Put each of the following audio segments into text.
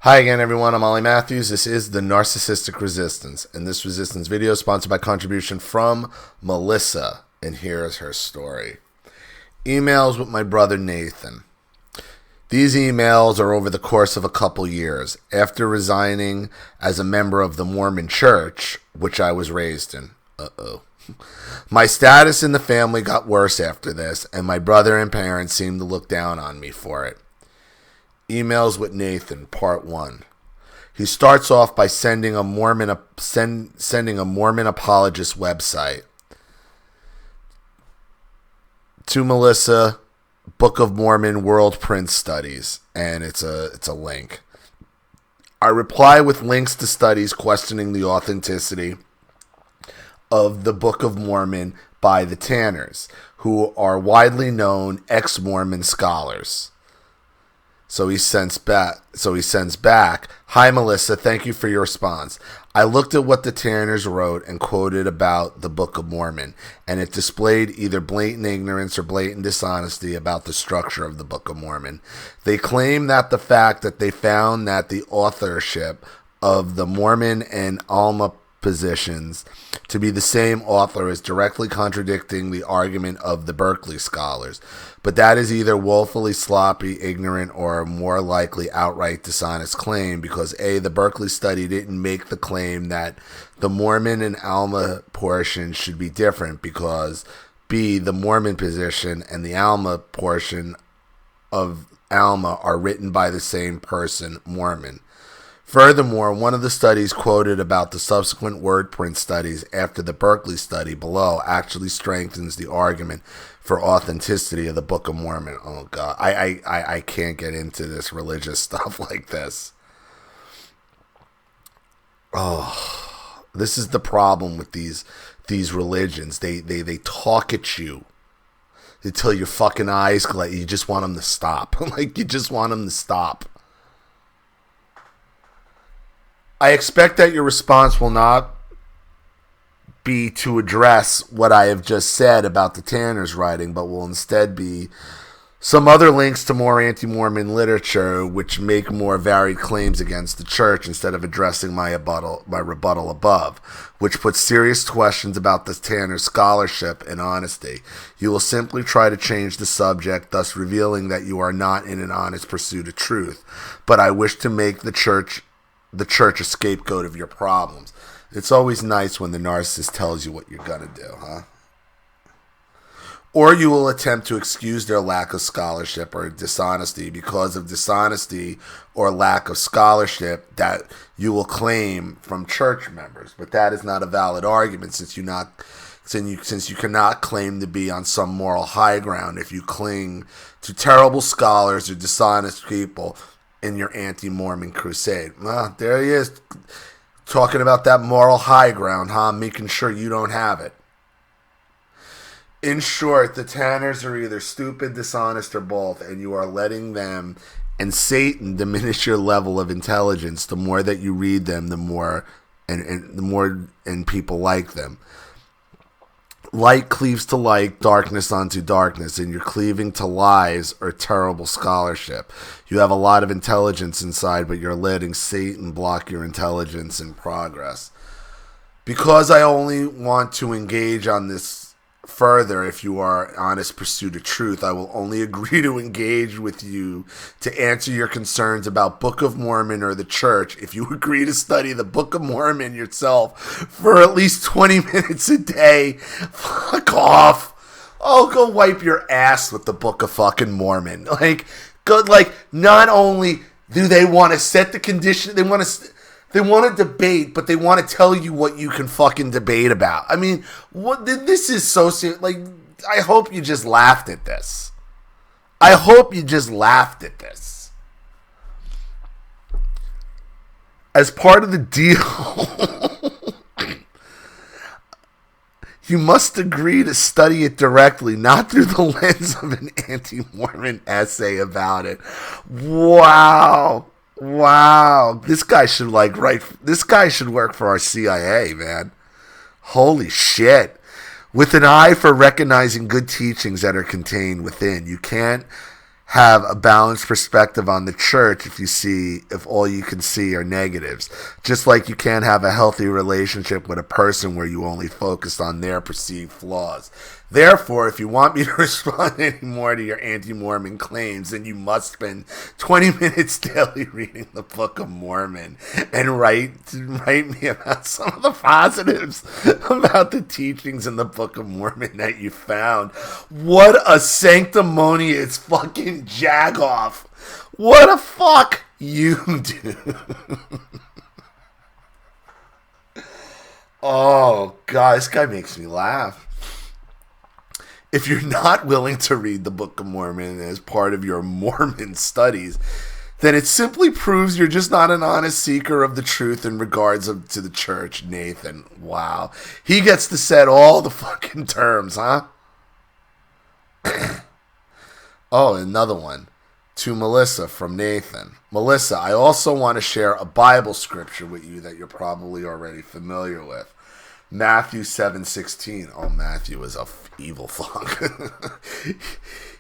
Hi again, everyone. I'm Ollie Matthews. This is the Narcissistic Resistance, and this resistance video is sponsored by contribution from Melissa, and here is her story. Emails with my brother Nathan. These emails are over the course of a couple years, after resigning as a member of the Mormon church, which I was raised in. My status in the family got worse after this, and my brother and parents seemed to look down on me for it. Emails with Nathan, Part 1. He starts off by sending a Mormon apologist website to Melissa, Book of Mormon World Print Studies, and it's a link. I reply with links to studies questioning the authenticity of the Book of Mormon by the Tanners, who are widely known ex-Mormon scholars. So he sends back, "Hi Melissa, thank you for your response. I looked at what the Tanners wrote and quoted about the Book of Mormon, and it displayed either blatant ignorance or blatant dishonesty about the structure of the Book of Mormon. They claim that the fact that they found that the authorship of the Mormon and Alma positions to be the same author is directly contradicting the argument of the Berkeley scholars. But that is either woefully sloppy, ignorant, or more likely outright dishonest claim because A, the Berkeley study didn't make the claim that the Mormon and Alma portion should be different because B, the Mormon position and the Alma portion of Alma are written by the same person, Mormon. Furthermore, one of the studies quoted about the subsequent word print studies after the Berkeley study below actually strengthens the argument for authenticity of the Book of Mormon." Oh God, I can't get into this religious stuff like this. Oh, this is the problem with these religions. They talk at you until your fucking eyes glare. You just want them to stop. Like you just want them to stop. I expect that your response will not be to address what I have just said about the Tanners' writing, but will instead be some other links to more anti-Mormon literature which make more varied claims against the church instead of addressing my rebuttal above, which puts serious questions about the Tanners' scholarship and honesty. You will simply try to change the subject, thus revealing that you are not in an honest pursuit of truth. But I wish to make the church a scapegoat of your problems. It's always nice when the narcissist tells you what you're gonna do, huh? Or you will attempt to excuse their lack of scholarship or dishonesty because of dishonesty or lack of scholarship that you will claim from church members. But that is not a valid argument since you cannot claim to be on some moral high ground if you cling to terrible scholars or dishonest people in your anti-Mormon crusade. Well, there he is, talking about that moral high ground, huh? Making sure you don't have it. In short, the Tanners are either stupid, dishonest, or both, and you are letting them and Satan diminish your level of intelligence. The more that you read them, the more people like them. Light cleaves to light, darkness onto darkness, and you're cleaving to lies or terrible scholarship. You have a lot of intelligence inside, but you're letting Satan block your intelligence and progress. Because I only want to engage on this further if you are honest pursuit of truth, I will only agree to engage with you to answer your concerns about Book of Mormon or the church if you agree to study the Book of Mormon yourself for at least 20 minutes a day. Fuck off. Oh, go wipe your ass with the Book of fucking Mormon. Not only do they want to set the condition, they want to debate, but they want to tell you what you can fucking debate about. I mean, this is so serious. I hope you just laughed at this. As part of the deal, you must agree to study it directly, not through the lens of an anti-Mormon essay about it. Wow. This guy should work for our CIA, man. Holy shit. With an eye for recognizing good teachings that are contained within. You can't have a balanced perspective on the church if all you can see are negatives. Just like you can't have a healthy relationship with a person where you only focus on their perceived flaws. Therefore, if you want me to respond anymore to your anti-Mormon claims, then you must spend 20 minutes daily reading the Book of Mormon and write me about some of the positives about the teachings in the Book of Mormon that you found. What a sanctimonious fucking jagoff. What a fuck you do. Oh, God, this guy makes me laugh. If you're not willing to read the Book of Mormon as part of your Mormon studies, then it simply proves you're just not an honest seeker of the truth in regards to the church, Nathan. Wow. He gets to set all the fucking terms, huh? Oh, another one. To Melissa from Nathan. Melissa, I also want to share a Bible scripture with you that you're probably already familiar with. Matthew 7:16. Oh, Matthew is a evil fuck.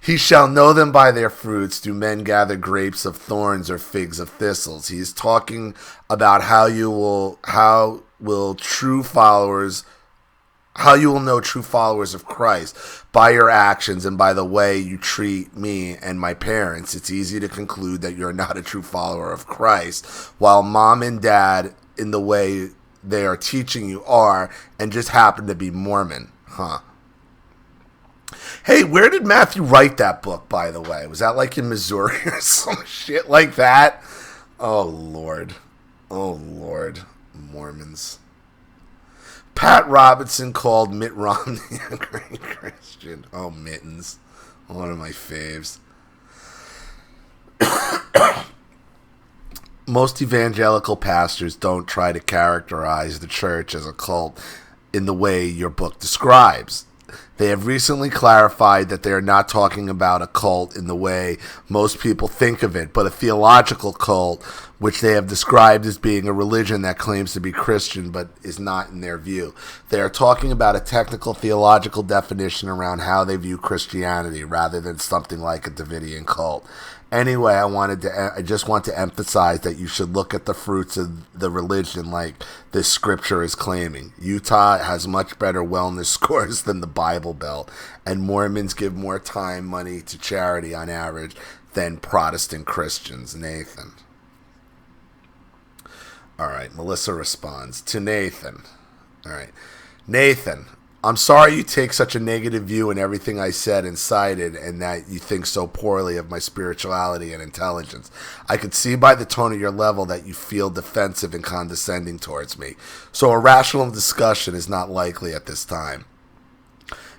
He shall know them by their fruits. Do men gather grapes of thorns or figs of thistles? He's talking about how you will know true followers of Christ by your actions and by the way you treat me and my parents. It's easy to conclude that you're not a true follower of Christ, while mom and dad, in the way they are teaching you, are, and just happen to be Mormon. Huh. Hey, where did Matthew write that book, by the way? Was that like in Missouri or some shit like that? Oh, Lord. Oh, Lord. Mormons. Pat Robertson called Mitt Romney a great Christian. Oh, Mittens. One of my faves. Most evangelical pastors don't try to characterize the church as a cult in the way your book describes. They have recently clarified that they are not talking about a cult in the way most people think of it, but a theological cult, which they have described as being a religion that claims to be Christian but is not in their view. They are talking about a technical theological definition around how they view Christianity rather than something like a Davidian cult. Anyway, I just want to emphasize that you should look at the fruits of the religion like this scripture is claiming. Utah has much better wellness scores than the Bible Belt, and Mormons give more time, money to charity on average than Protestant Christians. Nathan. All right, Melissa responds to Nathan. All right, Nathan, I'm sorry you take such a negative view in everything I said and cited, and that you think so poorly of my spirituality and intelligence. I could see by the tone of your level that you feel defensive and condescending towards me, so a rational discussion is not likely at this time.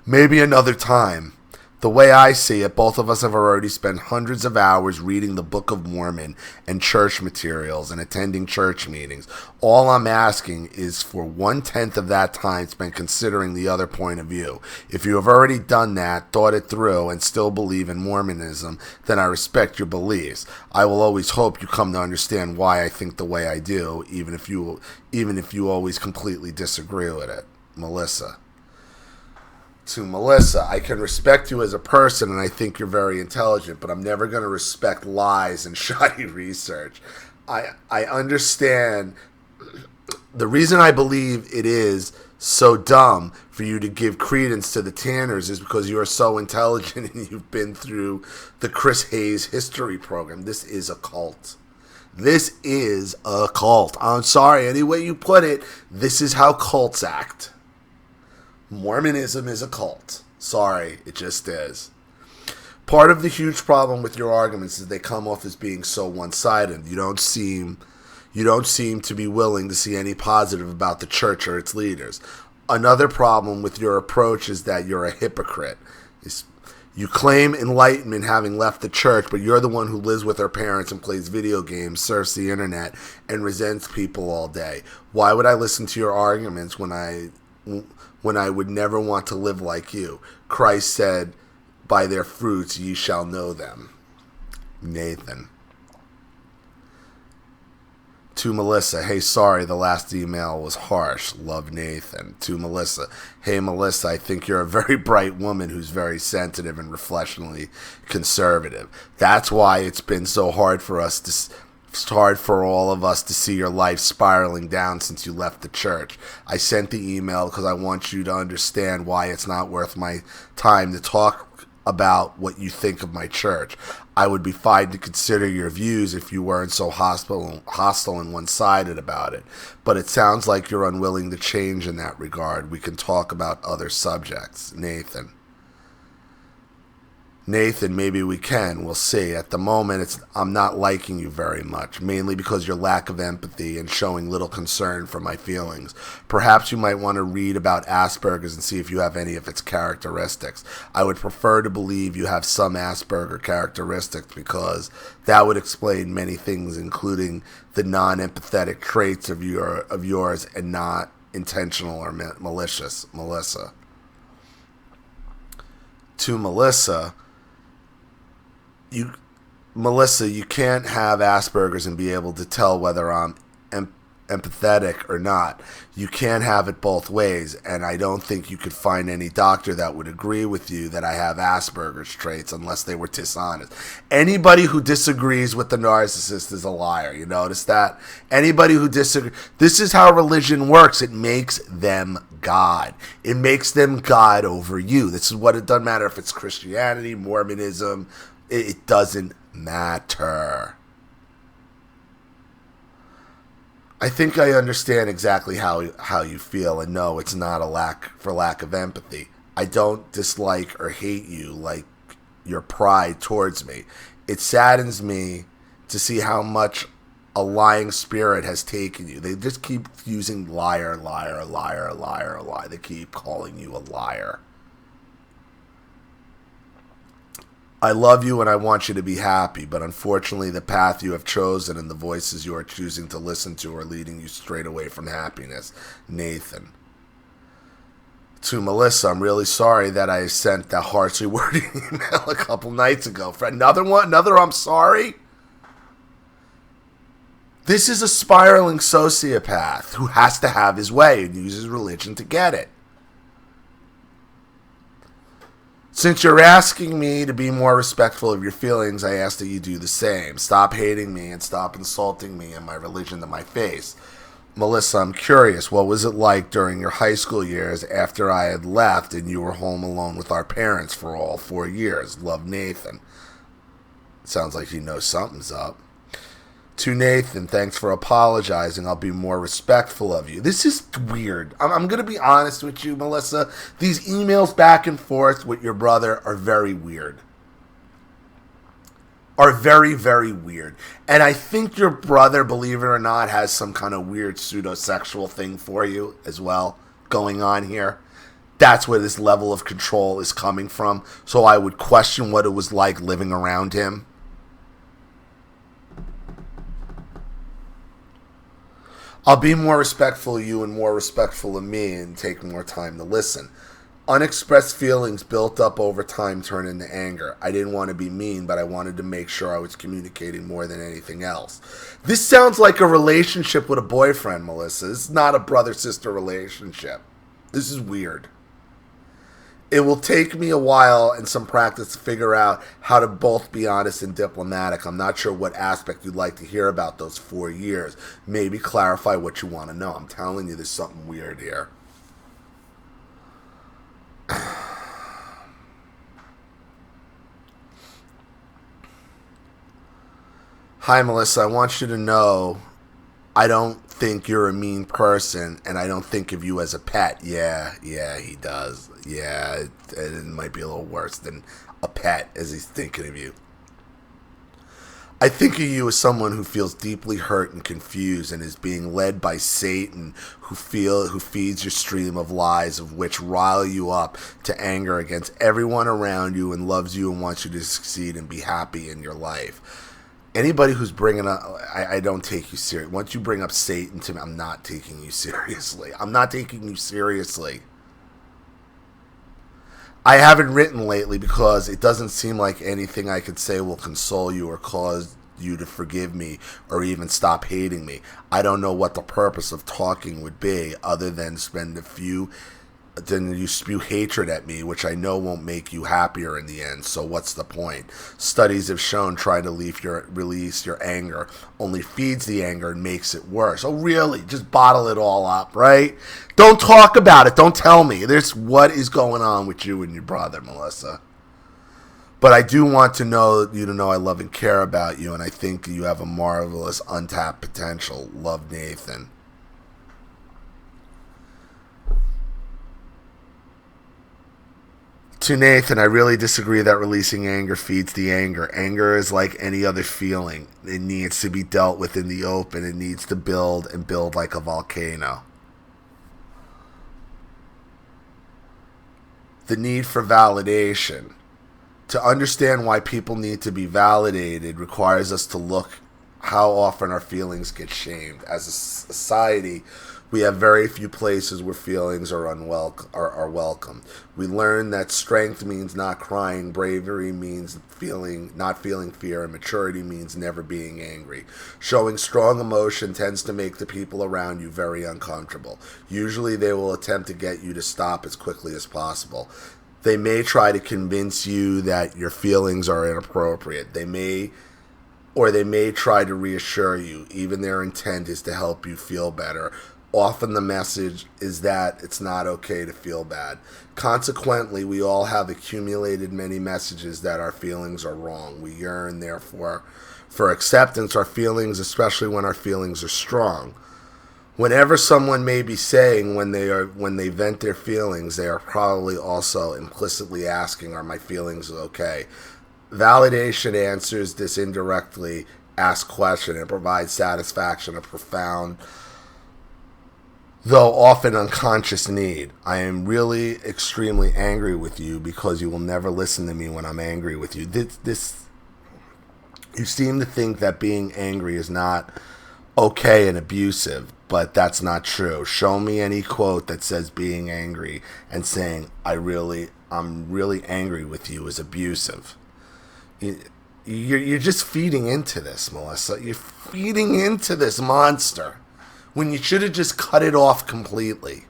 Maybe another time. The way I see it, both of us have already spent hundreds of hours reading the Book of Mormon and church materials and attending church meetings. All I'm asking is for 1/10 of that time spent considering the other point of view. If you have already done that, thought it through, and still believe in Mormonism, then I respect your beliefs. I will always hope you come to understand why I think the way I do, even if you always completely disagree with it. Melissa. To Melissa, I can respect you as a person, and I think you're very intelligent, but I'm never going to respect lies and shoddy research. I understand the reason I believe it is so dumb for you to give credence to the Tanners is because you are so intelligent and you've been through the Chris Hayes history program. This is a cult. This is a cult. I'm sorry, any way you put it, this is how cults act. Mormonism is a cult. Sorry, it just is. Part of the huge problem with your arguments is they come off as being so one-sided. You don't seem to be willing to see any positive about the church or its leaders. Another problem with your approach is that you're a hypocrite. You claim enlightenment having left the church, but you're the one who lives with her parents and plays video games, surfs the internet, and resents people all day. Why would I listen to your arguments when I would never want to live like you? Christ said, by their fruits ye shall know them. Nathan. To Melissa, hey, sorry, the last email was harsh. Love, Nathan. To Melissa, hey, Melissa, I think you're a very bright woman who's very sensitive and reflexionally conservative. That's why it's been so hard for us to... It's hard for all of us to see your life spiraling down since you left the church. I sent the email because I want you to understand why it's not worth my time to talk about what you think of my church. I would be fine to consider your views if you weren't so hostile and one-sided about it. But it sounds like you're unwilling to change in that regard. We can talk about other subjects. Nathan, maybe we can. We'll see. At the moment, I'm not liking you very much, mainly because your lack of empathy and showing little concern for my feelings. Perhaps you might want to read about Asperger's and see if you have any of its characteristics. I would prefer to believe you have some Asperger characteristics because that would explain many things, including the non-empathetic traits of yours and not intentional or malicious. Melissa. To Melissa... Melissa, you can't have Asperger's and be able to tell whether I'm empathetic or not. You can't have it both ways, and I don't think you could find any doctor that would agree with you that I have Asperger's traits unless they were dishonest. Anybody who disagrees with the narcissist is a liar. You notice that? Anybody who disagrees... This is how religion works. It makes them God. It makes them God over you. This is what it doesn't matter if it's Christianity, Mormonism... It doesn't matter. I think I understand exactly how you feel, and no, it's not for lack of empathy. I don't dislike or hate you like your pride towards me. It saddens me to see how much a lying spirit has taken you. They just keep using liar, liar, liar, liar, lie. They keep calling you a liar. I love you and I want you to be happy, but unfortunately the path you have chosen and the voices you are choosing to listen to are leading you straight away from happiness. Nathan. To Melissa, I'm really sorry that I sent that harshly worded email a couple nights ago. For another I'm sorry? This is a spiraling sociopath who has to have his way and uses religion to get it. Since you're asking me to be more respectful of your feelings, I ask that you do the same. Stop hating me and stop insulting me and my religion to my face. Melissa, I'm curious, what was it like during your high school years after I had left and you were home alone with our parents for all 4 years? Love, Nathan. Sounds like he knows something's up. To Nathan, thanks for apologizing. I'll be more respectful of you. This is weird. I'm going to be honest with you, Melissa. These emails back and forth with your brother are very weird. Are very, very weird. And I think your brother, believe it or not, has some kind of weird pseudo-sexual thing for you as well going on here. That's where this level of control is coming from. So I would question what it was like living around him. I'll be more respectful of you and more respectful of me and take more time to listen. Unexpressed feelings built up over time turn into anger. I didn't want to be mean, but I wanted to make sure I was communicating more than anything else. This sounds like a relationship with a boyfriend, Melissa. This is not a brother-sister relationship. This is weird. It will take me a while and some practice to figure out how to both be honest and diplomatic. I'm not sure what aspect you'd like to hear about those 4 years. Maybe clarify what you want to know. I'm telling you, there's something weird here. Hi, Melissa. I want you to know I don't think you're a mean person, and I don't think of you as a pet. Yeah, he does. Yeah, it might be a little worse than a pet as he's thinking of you. I think of you as someone who feels deeply hurt and confused and is being led by Satan, who feeds your stream of lies, of which rile you up to anger against everyone around you and loves you and wants you to succeed and be happy in your life. Anybody who's bringing up, I don't take you serious. Once you bring up Satan to me, I'm not taking you seriously. I'm not taking you seriously. I haven't written lately because it doesn't seem like anything I could say will console you or cause you to forgive me or even stop hating me. I don't know what the purpose of talking would be other than then you spew hatred at me, which I know won't make you happier in the end, so what's the point? Studies have shown trying to release your anger only feeds the anger and makes it worse. Oh, really? Just bottle it all up, right? Don't talk about it. Don't tell me. What is going on with you and your brother, Melissa. But I do want you to know I love and care about you, and I think you have a marvelous untapped potential. Love, Nathan. To Nathan, I really disagree that releasing anger feeds the anger. Anger is like any other feeling. It needs to be dealt with in the open. It needs to build and build like a volcano. The need for validation. To understand why people need to be validated requires us to look how often our feelings get shamed. As a society, we have very few places where feelings are welcome. We learn that strength means not crying, bravery means not feeling fear, and maturity means never being angry. Showing strong emotion tends to make the people around you very uncomfortable. Usually they will attempt to get you to stop as quickly as possible. They may try to convince you that your feelings are inappropriate. They may try to reassure you. Even their intent is to help you feel better. Often the message is that it's not okay to feel bad. Consequently, we all have accumulated many messages that our feelings are wrong. We yearn, therefore, for acceptance, our feelings, especially when our feelings are strong. Whenever someone may be saying when they vent their feelings, they are probably also implicitly asking, are my feelings okay? Validation answers this indirectly asked question and provides satisfaction, a profound, though often unconscious need. I am really extremely angry with you because you will never listen to me when I'm angry with you. You seem to think that being angry is not okay and abusive, but that's not true. Show me any quote that says being angry and saying I'm really angry with you is abusive. You're just feeding into this, Melissa. You're feeding into this monster when you should have just cut it off completely.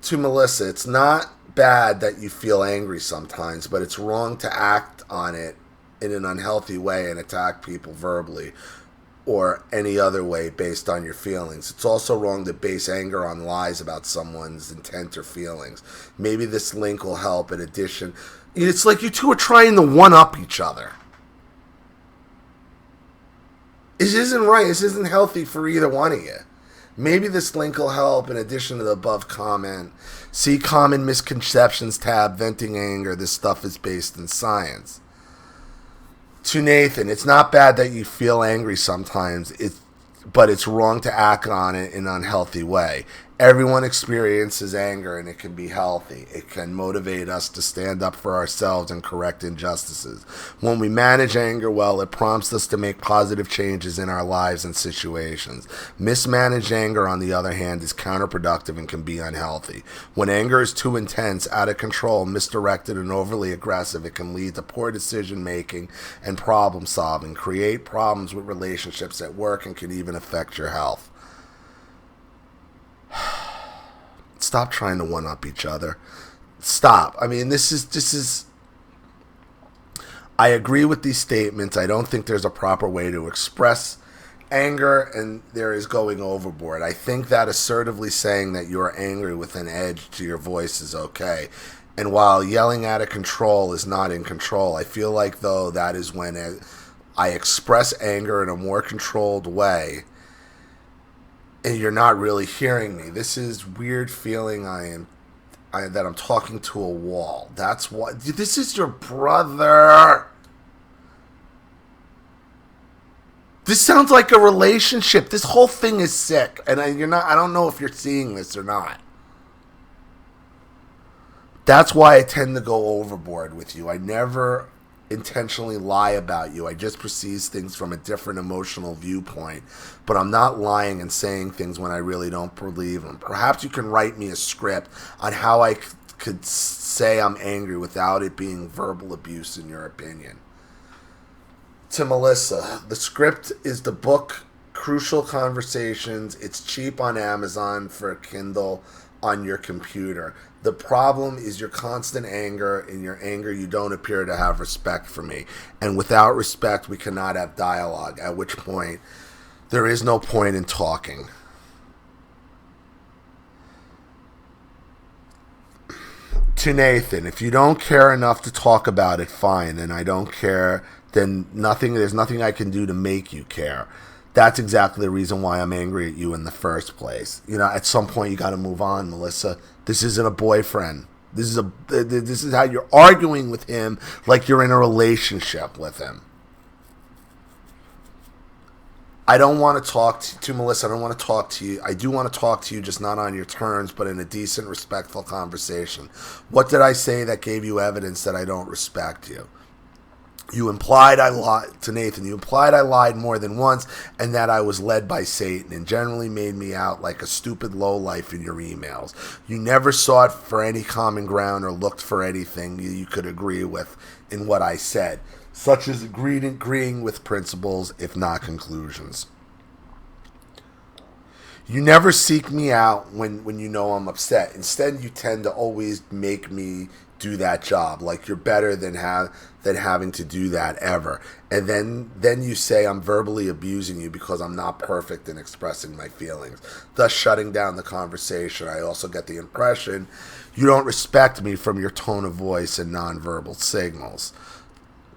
To Melissa, it's not bad that you feel angry sometimes, but it's wrong to act on it in an unhealthy way and attack people verbally or any other way based on your feelings. It's also wrong to base anger on lies about someone's intent or feelings. Maybe this link will help. In addition, it's like you two are trying to one-up each other. It isn't right. This isn't healthy for either one of you. Maybe this link will help. In addition to the above comment, see Common Misconceptions tab, Venting Anger. This stuff is based in science. To Nathan, it's not bad that you feel angry sometimes, but it's wrong to act on it in an unhealthy way. Everyone experiences anger, and it can be healthy. It can motivate us to stand up for ourselves and correct injustices. When we manage anger well, it prompts us to make positive changes in our lives and situations. Mismanaged anger, on the other hand, is counterproductive and can be unhealthy. When anger is too intense, out of control, misdirected, and overly aggressive, it can lead to poor decision-making and problem-solving, create problems with relationships at work, and can even affect your health. Stop trying to one-up each other. Stop. I mean, this is. I agree with these statements. I don't think there's a proper way to express anger, and there is going overboard. I think that assertively saying that you're angry with an edge to your voice is okay. And while yelling out of control is not in control, I feel like, though, that is when I express anger in a more controlled way, and you're not really hearing me. This is weird feeling that I'm talking to a wall. That's why. This is your brother. This sounds like a relationship. This whole thing is sick, and I don't know if you're seeing this or not. That's why I tend to go overboard with you. I never intentionally lie about you. I just perceive things from a different emotional viewpoint, but I'm not lying and saying things when I really don't believe them. Perhaps you can write me a script on how I could say I'm angry without it being verbal abuse, in your opinion? To Melissa, the script is the book Crucial Conversations. It's cheap on Amazon for Kindle on your computer. The problem is your constant anger. In your anger, you don't appear to have respect for me. And without respect, we cannot have dialogue, at which point there is no point in talking. To Nathan, if you don't care enough to talk about it, fine. And I don't care, then there's nothing I can do to make you care. That's exactly the reason why I'm angry at you in the first place. You know, at some point you got to move on, Melissa. This isn't a boyfriend. This is how you're arguing with him like you're in a relationship with him. I don't want to talk to Melissa. I don't want to talk to you. I do want to talk to you, just not on your terms, but in a decent, respectful conversation. What did I say that gave you evidence that I don't respect you? You implied I lied to Nathan. You implied I lied more than once, and that I was led by Satan, and generally made me out like a stupid lowlife in your emails. You never sought for any common ground or looked for anything you could agree with in what I said, such as agreeing with principles, if not conclusions. You never seek me out when you know I'm upset. Instead, you tend to always make me do that job, like you're better than having to do that ever. And then you say I'm verbally abusing you because I'm not perfect in expressing my feelings, thus shutting down the conversation. I also get the impression you don't respect me from your tone of voice and nonverbal signals.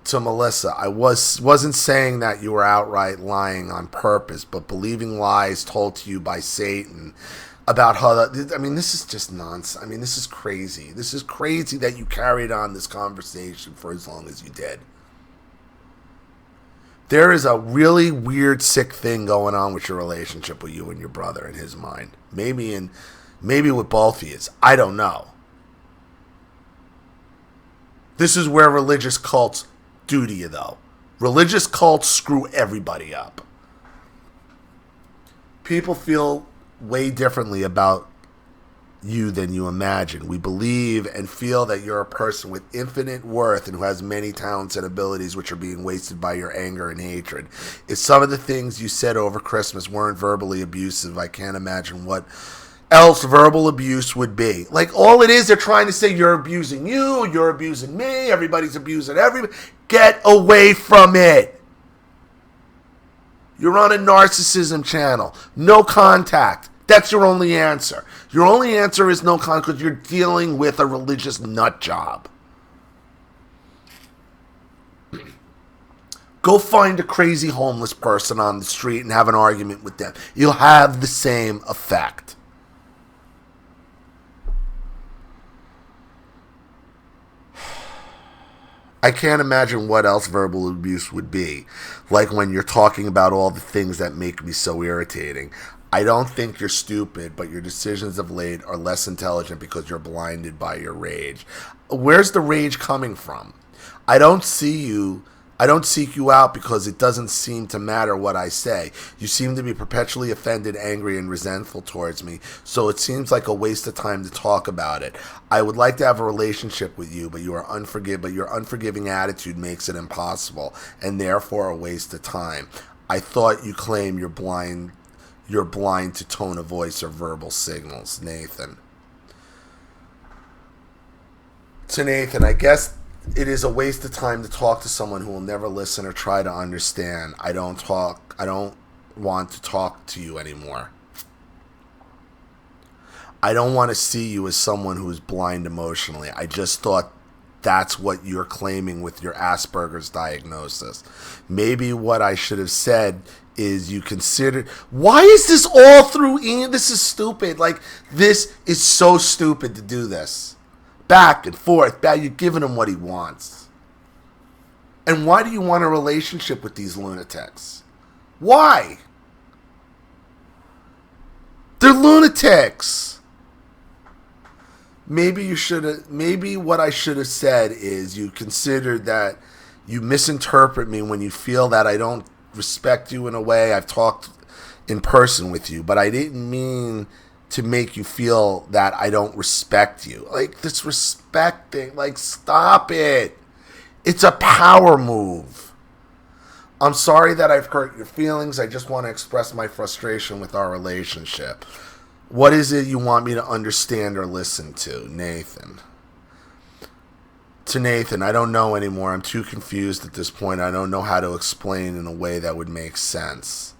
To Melissa, I wasn't saying that you were outright lying on purpose, but believing lies told to you by Satan about how this is just nonsense. I mean, this is crazy. This is crazy that you carried on this conversation for as long as you did. There is a really weird, sick thing going on with your relationship with you and your brother in his mind. Maybe with both of you. I don't know. This is where religious cults do to you, though. Religious cults screw everybody up. People feel way differently about you than you imagine. We believe and feel that you're a person with infinite worth and who has many talents and abilities which are being wasted by your anger and hatred. If some of the things you said over Christmas weren't verbally abusive, I can't imagine what else verbal abuse would be. Like, all it is, they're trying to say you're abusing you, you're abusing me, everybody's abusing everybody. Get away from it. You're on a narcissism channel. No contact. That's your only answer. Your only answer is no contact because you're dealing with a religious nut job. Go find a crazy homeless person on the street and have an argument with them. You'll have the same effect. I can't imagine what else verbal abuse would be. Like when you're talking about all the things that make me so irritating. I don't think you're stupid, but your decisions of late are less intelligent because you're blinded by your rage. Where's the rage coming from? I don't seek you out because it doesn't seem to matter what I say. You seem to be perpetually offended, angry, and resentful towards me, so it seems like a waste of time to talk about it. I would like to have a relationship with you, but your unforgiving attitude makes it impossible, and therefore a waste of time. I thought you claim you're blind to tone of voice or verbal signals. Nathan. To Nathan, I guess it is a waste of time to talk to someone who will never listen or try to understand. I don't want to talk to you anymore. I don't want to see you as someone who is blind emotionally. I just thought that's what you're claiming with your Asperger's diagnosis. Maybe what I should have said is you consider... Why is this all through Ian? This is stupid. Like, this is so stupid to do this. Back and forth. You're giving him what he wants. And why do you want a relationship with these lunatics? Why? They're lunatics. Maybe what I should have said is you considered that you misinterpret me when you feel that I don't respect you in a way. I've talked in person with you, but I didn't mean to make you feel that I don't respect you. Like, this respect thing, like, stop it. It's a power move. I'm sorry that I've hurt your feelings. I just want to express my frustration with our relationship. What is it you want me to understand or listen to, Nathan? To Nathan, I don't know anymore. I'm too confused at this point. I don't know how to explain in a way that would make sense.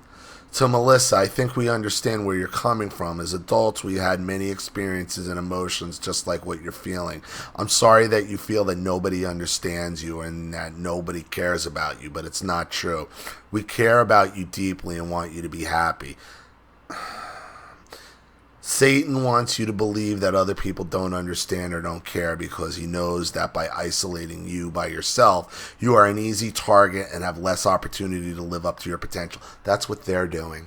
To Melissa, I think we understand where you're coming from. As adults, we had many experiences and emotions just like what you're feeling. I'm sorry that you feel that nobody understands you and that nobody cares about you, but it's not true. We care about you deeply and want you to be happy. Satan wants you to believe that other people don't understand or don't care because he knows that by isolating you by yourself, you are an easy target and have less opportunity to live up to your potential. That's what they're doing.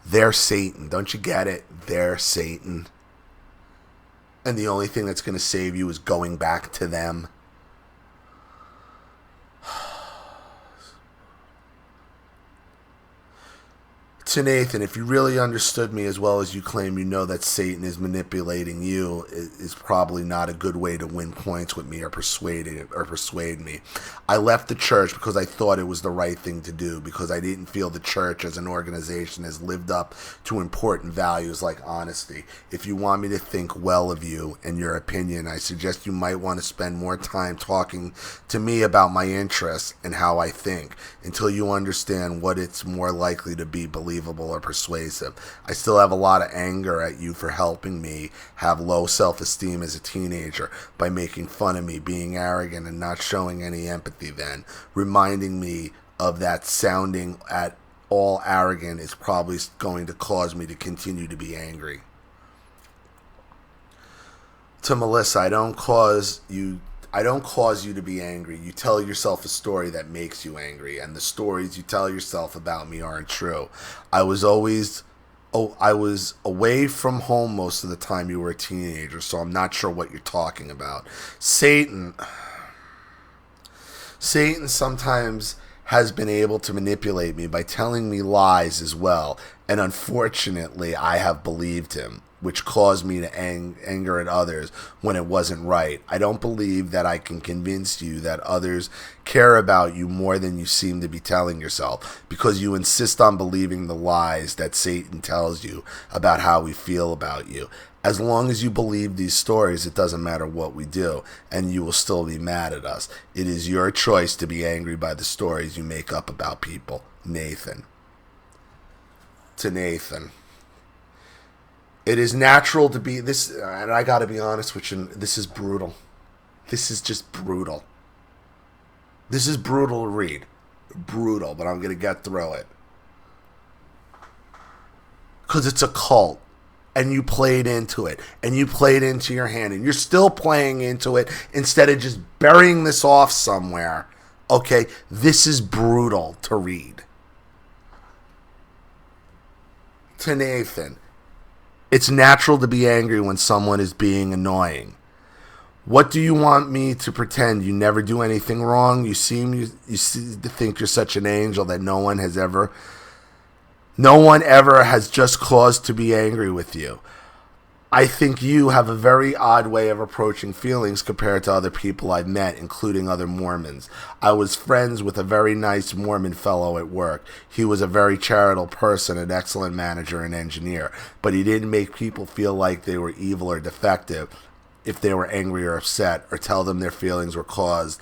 They're Satan. Don't you get it? They're Satan. And the only thing that's going to save you is going back to them. To Nathan, if you really understood me as well as you claim, you know that Satan is manipulating you is probably not a good way to win points with me or persuade me. I left the church because I thought it was the right thing to do, because I didn't feel the church as an organization has lived up to important values like honesty. If you want me to think well of you and your opinion, I suggest you might want to spend more time talking to me about my interests and how I think until you understand what it's more likely to be believable or persuasive. I still have a lot of anger at you for helping me have low self-esteem as a teenager by making fun of me being arrogant and not showing any empathy then, reminding me of that sounding at all arrogant is probably going to cause me to continue to be angry. To Melissa, I don't cause you to be angry. You tell yourself a story that makes you angry, and the stories you tell yourself about me aren't true. I was away from home most of the time you were a teenager, so I'm not sure what you're talking about. Satan sometimes has been able to manipulate me by telling me lies as well, and unfortunately I have believed him, which caused me to anger at others when it wasn't right. I don't believe that I can convince you that others care about you more than you seem to be telling yourself, because you insist on believing the lies that Satan tells you about how we feel about you. As long as you believe these stories, it doesn't matter what we do, and you will still be mad at us. It is your choice to be angry by the stories you make up about people. Nathan. To Nathan. It is natural to be this, and I gotta be honest with you, this is brutal. This is just brutal. This is brutal to read. Brutal, but I'm gonna get through it. Because it's a cult, and you played into it, and you played into your hand, and you're still playing into it instead of just burying this off somewhere. Okay, this is brutal to read. To Nathan. It's natural to be angry when someone is being annoying. What do you want me to pretend? You never do anything wrong? You seem to think you're such an angel that no one ever has just cause to be angry with you. I think you have a very odd way of approaching feelings compared to other people I've met, including other Mormons. I was friends with a very nice Mormon fellow at work. He was a very charitable person, an excellent manager and engineer, but he didn't make people feel like they were evil or defective if they were angry or upset, or tell them their feelings were caused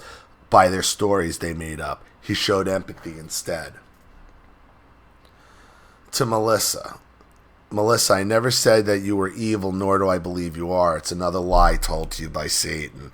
by their stories they made up. He showed empathy instead. To Melissa. Melissa, I never said that you were evil, nor do I believe you are. It's another lie told to you by Satan.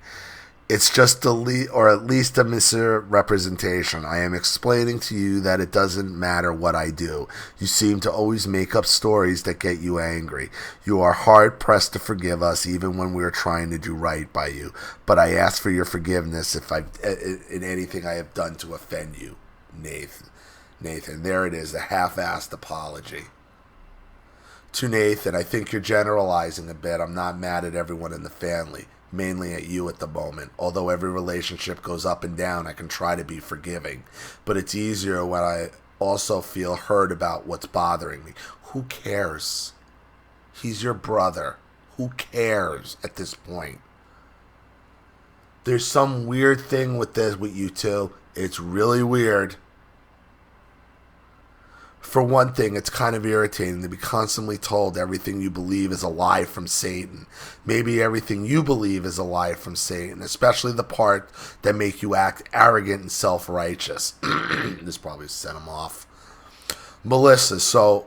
It's just or at least a misrepresentation. I am explaining to you that it doesn't matter what I do. You seem to always make up stories that get you angry. You are hard-pressed to forgive us, even when we are trying to do right by you. But I ask for your forgiveness if in anything I have done to offend you. Nathan, there it is, the half-assed apology. To Nathan, I think you're generalizing a bit. I'm not mad at everyone in the family, mainly at you at the moment. Although every relationship goes up and down, I can try to be forgiving. But it's easier when also feel hurt about what's bothering me. Who cares? He's your brother. Who cares at this point? There's some weird thing with this with you two. It's really weird. For one thing, it's kind of irritating to be constantly told everything you believe is a lie from Satan. Maybe everything you believe is a lie from Satan, especially the part that make you act arrogant and self-righteous. This probably set him off. Melissa, so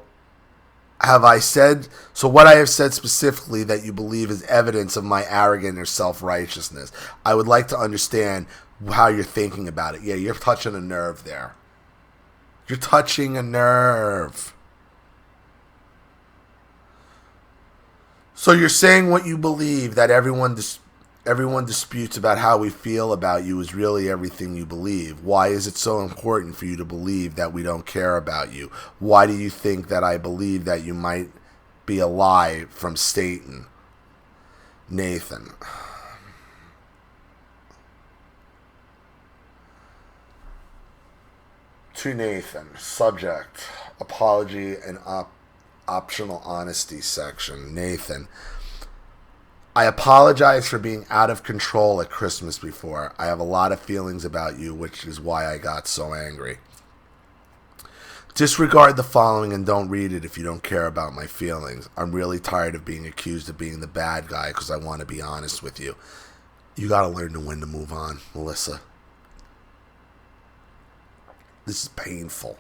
what I have said specifically that you believe is evidence of my arrogance or self-righteousness. I would like to understand how you're thinking about it. Yeah, you're touching a nerve there. You're touching a nerve. So you're saying what you believe, that everyone disputes about how we feel about you is really everything you believe. Why is it so important for you to believe that we don't care about you? Why do you think that I believe that you might be a lie from Satan? Nathan. To Nathan, subject, apology and optional honesty section. Nathan, I apologize for being out of control at Christmas before. I have a lot of feelings about you, which is why I got so angry. Disregard the following and don't read it if you don't care about my feelings. I'm really tired of being accused of being the bad guy because I want to be honest with you. You got to learn to when to move on, Melissa. This is painful.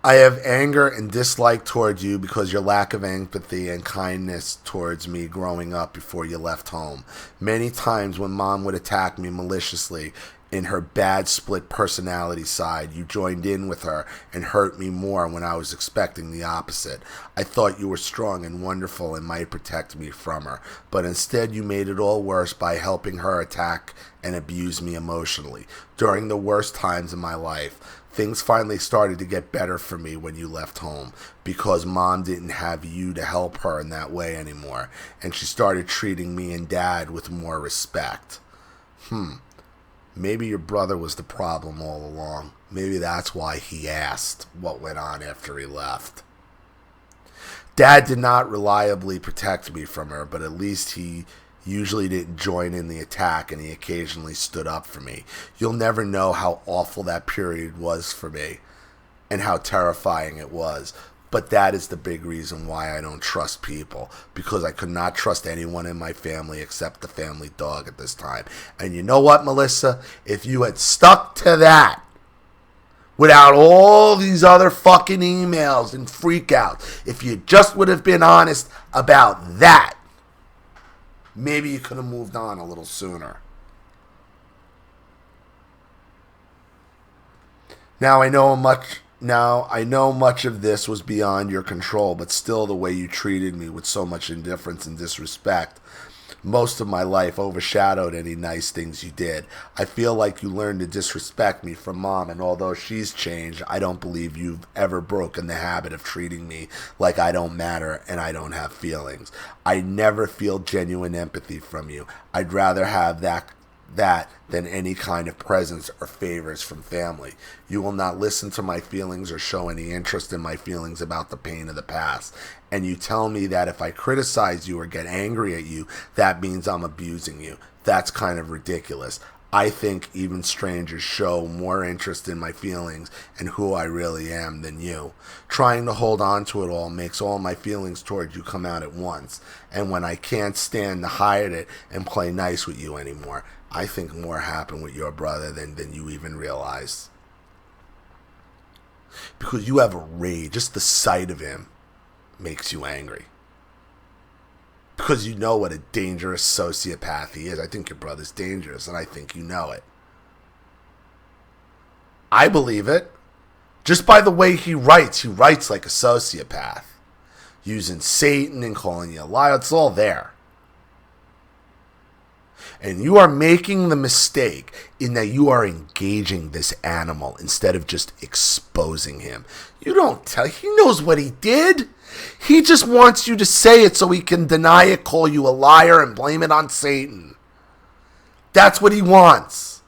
I have anger and dislike towards you because your lack of empathy and kindness towards me growing up before you left home. Many times when Mom would attack me maliciously in her bad split personality side, you joined in with her and hurt me more when I was expecting the opposite. I thought you were strong and wonderful and might protect me from her, but instead you made it all worse by helping her attack and abuse me emotionally. During the worst times in my life, things finally started to get better for me when you left home because Mom didn't have you to help her in that way anymore, and she started treating me and Dad with more respect. Maybe your brother was the problem all along. Maybe that's why he asked what went on after he left. Dad did not reliably protect me from her, but at least he usually didn't join in the attack, and he occasionally stood up for me. You'll never know how awful that period was for me and how terrifying it was. But that is the big reason why I don't trust people, because I could not trust anyone in my family except the family dog at this time. And you know what, Melissa? If you had stuck to that, without all these other fucking emails and freakouts, if you just would have been honest about that, maybe you could have moved on a little sooner. Now I know much of this was beyond your control, but still the way you treated me with so much indifference and disrespect most of my life overshadowed any nice things you did. I feel like you learned to disrespect me from Mom, and although she's changed, I don't believe you've ever broken the habit of treating me like I don't matter and I don't have feelings. I never feel genuine empathy from you. I'd rather have that than any kind of presents or favors from family. You will not listen to my feelings or show any interest in my feelings about the pain of the past. And you tell me that if I criticize you or get angry at you, that means I'm abusing you. That's kind of ridiculous. I think even strangers show more interest in my feelings and who I really am than you. Trying to hold on to it all makes all my feelings toward you come out at once. And when I can't stand to hide it and play nice with you anymore, I think more happened with your brother than you even realize. Because you have a rage. Just the sight of him makes you angry. Because you know what a dangerous sociopath he is. I think your brother's dangerous, and I think you know it. I believe it. Just by the way he writes like a sociopath. Using Satan and calling you a liar. It's all there. And you are making the mistake in that you are engaging this animal instead of just exposing him. You don't tell. He knows what he did. He just wants you to say it so he can deny it, call you a liar, and blame it on Satan. That's what he wants.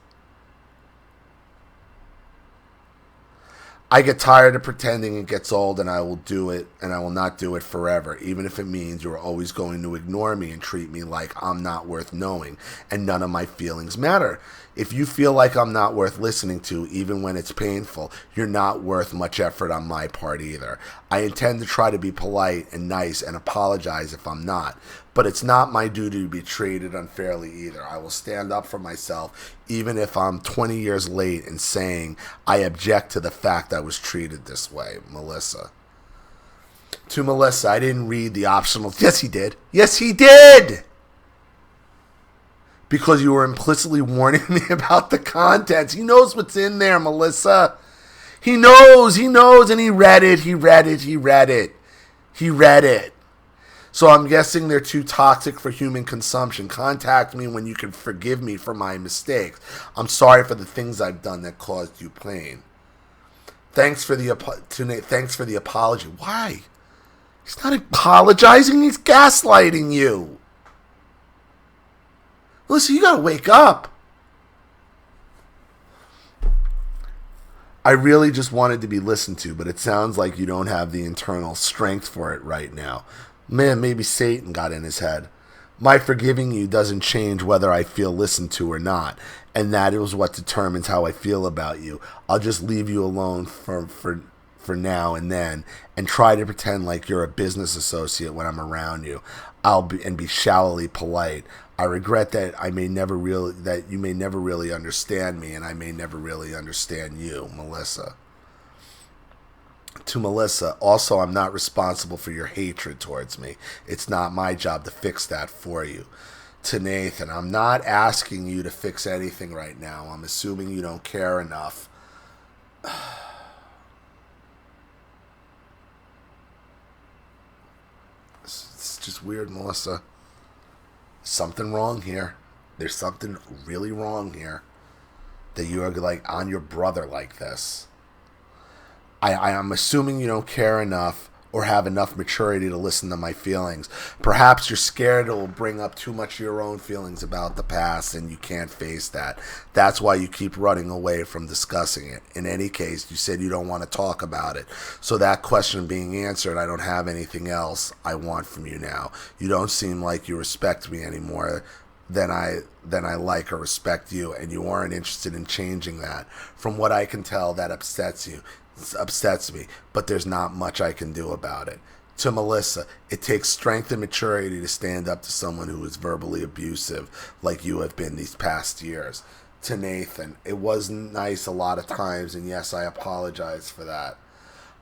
I get tired of pretending. It gets old, and I will do it, and I will not do it forever, even if it means you are always going to ignore me and treat me like I'm not worth knowing and none of my feelings matter. If you feel like I'm not worth listening to, even when it's painful, you're not worth much effort on my part either. I intend to try to be polite and nice and apologize if I'm not, but it's not my duty to be treated unfairly either. I will stand up for myself, even if I'm 20 years late in saying I object to the fact I was treated this way. Melissa. To Melissa, I didn't read the optional. Yes, he did. Yes, he did! Because you were implicitly warning me about the contents. He knows what's in there, Melissa. He knows, and he read it. So I'm guessing they're too toxic for human consumption. Contact me when you can forgive me for my mistakes. I'm sorry for the things I've done that caused you pain. Thanks for the apology. Why? He's not apologizing. He's gaslighting you. Listen, you gotta wake up. I really just wanted to be listened to, but it sounds like you don't have the internal strength for it right now. Man, maybe Satan got in his head. My forgiving you doesn't change whether I feel listened to or not, and that is what determines how I feel about you. I'll just leave you alone for now and then, and try to pretend like you're a business associate when I'm around you. I'll be shallowly polite. I regret that you may never really understand me, and I may never really understand you, Melissa. To Melissa, also, I'm not responsible for your hatred towards me. It's not my job to fix that for you. To Nathan, I'm not asking you to fix anything right now. I'm assuming you don't care enough. It's just weird, Melissa. Something wrong here. There's something really wrong here that you are like on your brother like this. I'm assuming you don't care enough or have enough maturity to listen to my feelings. Perhaps you're scared it will bring up too much of your own feelings about the past and you can't face that. That's why you keep running away from discussing it. In any case, you said you don't want to talk about it. So that question being answered, I don't have anything else I want from you now. You don't seem like you respect me anymore than I like or respect you, and you aren't interested in changing that. From what I can tell, that upsets you. It upsets me, but there's not much I can do about it. To Melissa, it takes strength and maturity to stand up to someone who is verbally abusive like you have been these past years. To Nathan, it wasn't nice a lot of times, and yes, I apologize for that.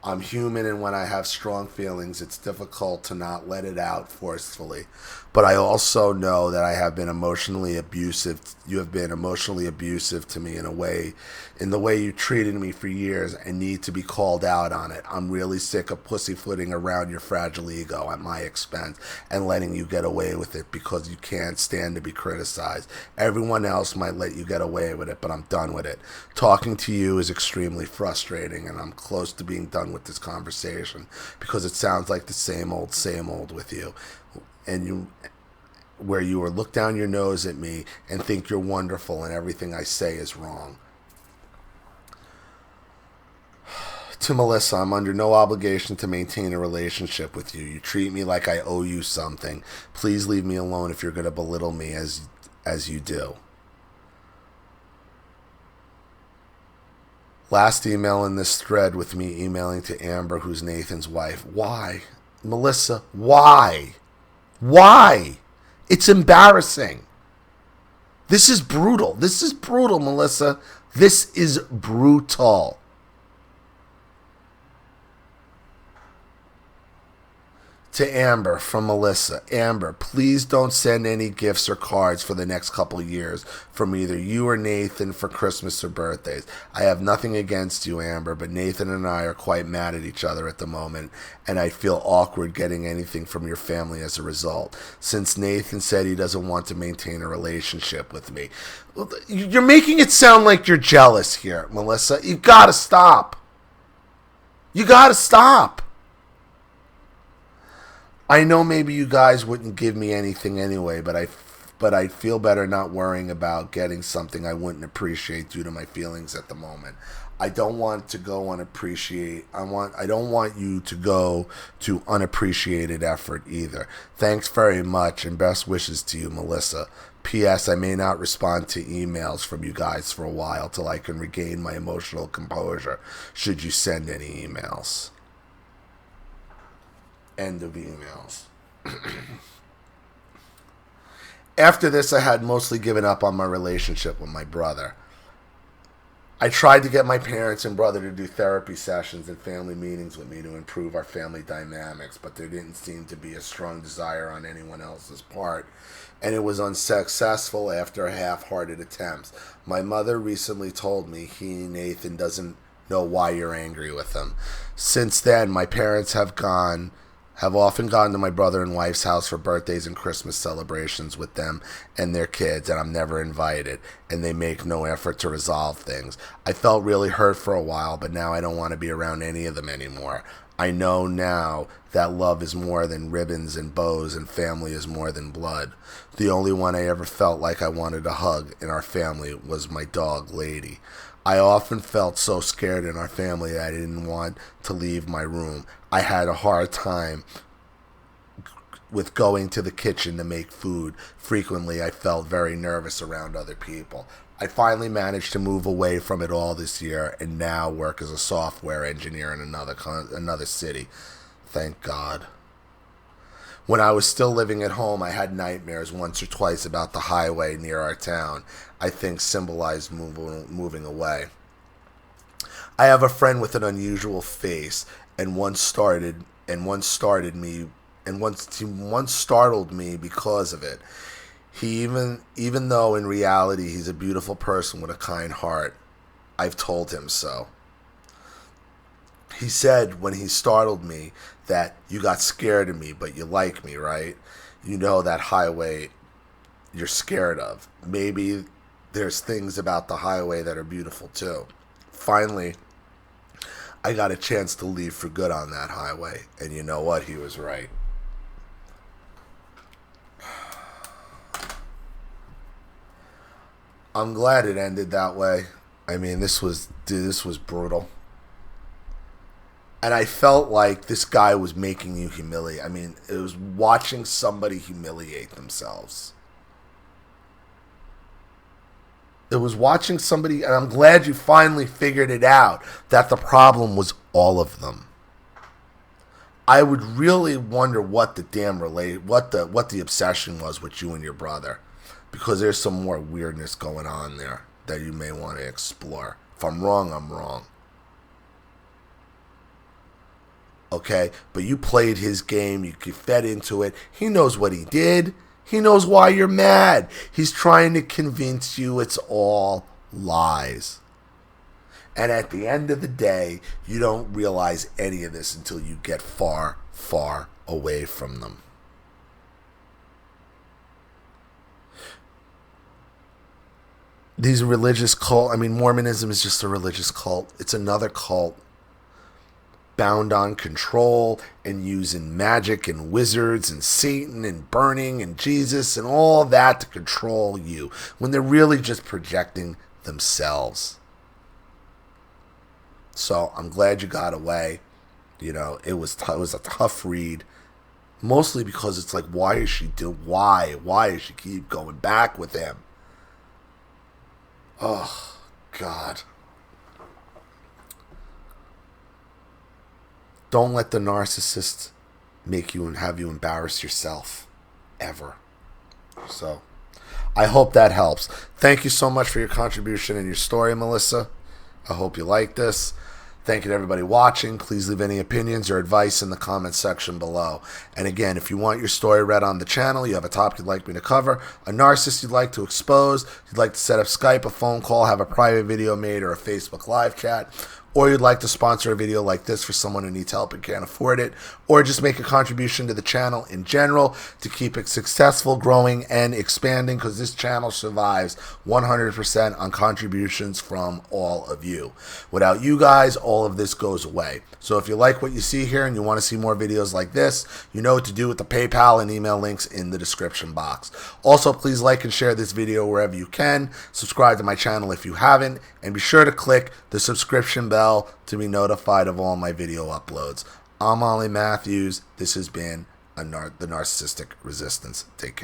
I'm human, and when I have strong feelings, it's difficult to not let it out forcefully. But I also know that I have been emotionally abusive. You have been emotionally abusive to me in the way you treated me for years, and need to be called out on it. I'm really sick of pussyfooting around your fragile ego at my expense and letting you get away with it because you can't stand to be criticized. Everyone else might let you get away with it, but I'm done with it. Talking to you is extremely frustrating, and I'm close to being done with this conversation because it sounds like the same old with you. And where you will look down your nose at me and think you're wonderful and everything I say is wrong. To Melissa, I'm under no obligation to maintain a relationship with you. You treat me like I owe you something. Please leave me alone if you're going to belittle me as you do. Last email in this thread with me emailing to Amber, who's Nathan's wife. Why? Melissa, why? Why? It's embarrassing. This is brutal. This is brutal, Melissa. This is brutal. To Amber from Melissa. Amber, please don't send any gifts or cards for the next couple of years from either you or Nathan for Christmas or birthdays. I have nothing against you, Amber, but Nathan and I are quite mad at each other at the moment, and I feel awkward getting anything from your family as a result, since Nathan said he doesn't want to maintain a relationship with me. You're making it sound like you're jealous here, Melissa. You gotta stop. You gotta stop. I know maybe you guys wouldn't give me anything anyway, but but I'd feel better not worrying about getting something I wouldn't appreciate due to my feelings at the moment. I don't want to go unappreciated. I don't want you to go to unappreciated effort either. Thanks very much and best wishes to you, Melissa. P.S. I may not respond to emails from you guys for a while till I can regain my emotional composure. Should you send any emails? End of emails. After this, I had mostly given up on my relationship with my brother. I tried to get my parents and brother to do therapy sessions and family meetings with me to improve our family dynamics, but there didn't seem to be a strong desire on anyone else's part, and it was unsuccessful after half-hearted attempts. My mother recently told me Nathan doesn't know why you're angry with him. Since then, my parents have often gone to my brother and wife's house for birthdays and Christmas celebrations with them and their kids, and I'm never invited, and they make no effort to resolve things. I felt really hurt for a while, but now I don't want to be around any of them anymore. I know now that love is more than ribbons and bows, and family is more than blood. The only one I ever felt like I wanted a hug in our family was my dog, Lady. I often felt so scared in our family that I didn't want to leave my room. I had a hard time with going to the kitchen to make food. Frequently, I felt very nervous around other people. I finally managed to move away from it all this year and now work as a software engineer in another city. Thank God. When I was still living at home, I had nightmares once or twice about the highway near our town. I think symbolized moving away. I have a friend with an unusual face, and once startled me because of it. Even though in reality he's a beautiful person with a kind heart, I've told him so. He said when he startled me that you got scared of me, but you like me, right? You know that highway you're scared of. Maybe there's things about the highway that are beautiful too. Finally, I got a chance to leave for good on that highway, and you know what? He was right. I'm glad it ended that way. I mean, this was brutal. And I felt like this guy was making you humiliate. I mean, it was watching somebody humiliate themselves. It was watching somebody, and I'm glad you finally figured it out, that the problem was all of them. I would really wonder what the obsession was with you and your brother, because there's some more weirdness going on there that you may want to explore. If I'm wrong, I'm wrong. Okay, but you played his game, you fed into it. He knows what he did. He knows why you're mad. He's trying to convince you it's all lies. And at the end of the day, you don't realize any of this until you get far, far away from them. These religious cult, Mormonism is just a religious cult. It's another cult bound on control and using magic and wizards and Satan and burning and Jesus and all that to control you when they're really just projecting themselves. So I'm glad you got away. You know, it was a tough read, mostly because it's like, why does she keep going back with him? Oh, God. Don't let the narcissist make you and have you embarrass yourself, ever. So, I hope that helps. Thank you so much for your contribution and your story, Melissa. I hope you like this. Thank you to everybody watching. Please leave any opinions or advice in the comment section below. And again, if you want your story read on the channel, you have a topic you'd like me to cover, a narcissist you'd like to expose, you'd like to set up Skype, a phone call, have a private video made, or a Facebook live chat, or you'd like to sponsor a video like this for someone who needs help and can't afford it, or just make a contribution to the channel in general to keep it successful, growing, and expanding, because this channel survives 100% on contributions from all of you. Without you guys, all of this goes away. So if you like what you see here and you want to see more videos like this, you know what to do with the PayPal and email links in the description box. Also, please like and share this video wherever you can. Subscribe to my channel if you haven't, and be sure to click the subscription bell to be notified of all my video uploads. I'm Ollie Matthews. This has been the Narcissistic Resistance. Take care.